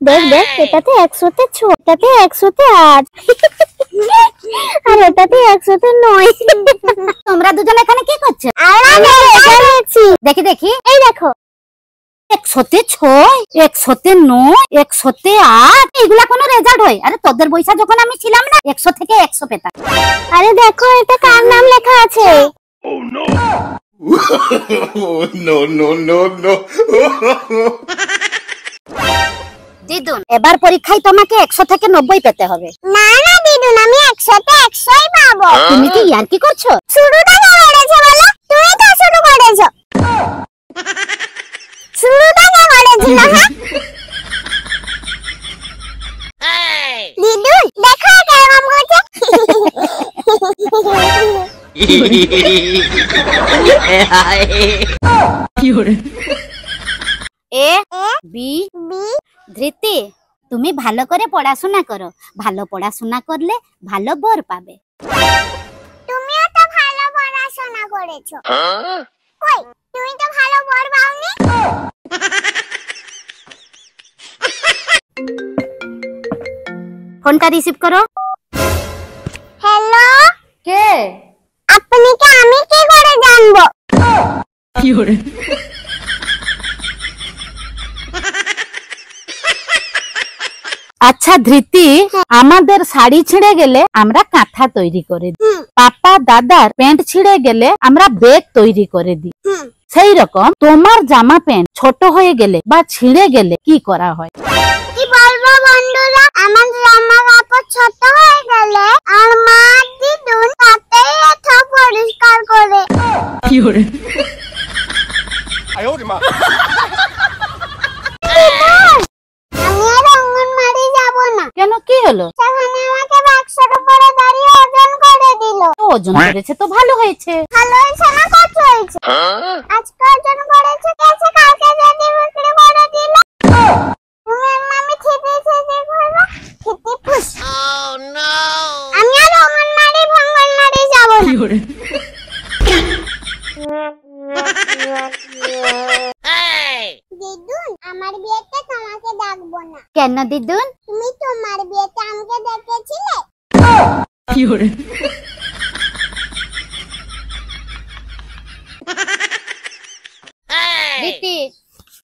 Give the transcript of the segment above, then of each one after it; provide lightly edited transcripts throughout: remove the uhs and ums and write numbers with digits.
দেখ দেখ, এটাতে 100-তে 6, এটাতে 100-তে 8 আর এটাতে 100-তে 9। তোমরা দুজন এখানে কি করছো? দেখি দেখি, এই দেখো 100-তে 6, 100-তে 9, 100-তে 8 এগুলা কোনো রেজাল্ট হয়? আরে তোদের বয়সা যখন আমি ছিলাম না 100 থেকে 100 পেতাম। আরে দেখো এটা কার নাম লেখা আছে। Oh no! No, no, no, no. দিদুন, এবার পরীক্ষায় তোমাকে 100 থেকে 90 পেতে হবে। না না দিদুন, আমি 100-তে 100ই পাবো। তুমি কি ইয়ার কি করছো? শুরুটা কে করেছে বলো? তুমি তো শুরু করেছো। শুরুটা কে করেছিল? হ্যাঁ দিদুন, দেখো কেমন করছে। এ বি বি ধৃতি, তুমি ভালো করে পড়াশোনা করো। ভালো পড়াশোনা করলে ভালো বর পাবে। তুমিও তো ভালো পড়াশোনা করেছো। কই, তুমি তো ভালো বর পাওনি। ফোনটা রিসিভ করো। হ্যালো, কে? আপনি কি আমি কি করে জানবো? আচ্ছা ধৃতি, আমাদের শাড়ি ছিঁড়ে গেলে আমরা কাঁথা তৈরি করে দিই। পাপা দাদার প্যান্ট ছিঁড়ে গেলে আমরা ব্যাগ তৈরি করে দিই। সেই রকম তোমার জামা প্যান্ট ছোট হয়ে গেলে বা ছিঁড়ে গেলে কি করা হয়? কি বলবো বন্ধুরা, আমার জামা কাপড় ছোট হয়ে গেলে আর মা দিদুন তাতেই এত পরিষ্কার করে। আমি আর অঙ্গনবাড়ি যাব না। কেন, কি হলো? সেখানে আমাকে বাক্সের উপরে দাঁড়িয়ে ওজন করে দিল। ওজন করেছে তো ভালো হয়েছে। ভালো হয়েছে না কত হয়েছে? আজকে ওজন করেছে, কাছে কালকে যদি বিক্রি করে দিল। তুমি মামি ঠিকই ঠিকই করবো, ঠিকই পুষ। আমি আর অঙ্গনবাড়ি ভঙ্গনবাড়ি যাব না। দিদুন, আমার বিয়েতে তোমাকে ডাকবো না। কেন দিদুন? তুমি তোমার বিয়েতে আমাকে ডেকেছিলে। দিদি,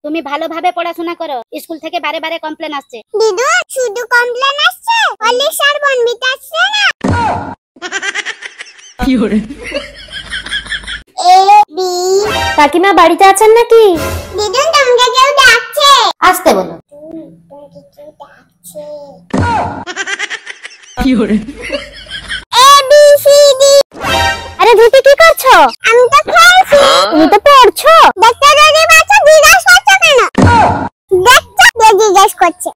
তুমি ভালোভাবে পড়াশোনা করো। স্কুল থেকে বারে বারে কমপ্লেন আসছে। দিদুন, শুধু কমপ্লেন আসছে, অলি স্যার বনবিতা আসছে না। A B. কাকিমা বাড়িতে আছেন নাকি? দিদুন, তোমাকে কেউ ডাকছে। আসতে বলো। তোমাকে কেউ ডাকছে। A B C D. আরে ধৃতি, কি করছো? আমি তো খেলছি। তুমি তো পড়ছো। দেখতে যদি পাচ্ছ, জিজ্ঞাস করছো কেন? দেখছো, জিজ্ঞাস করছে।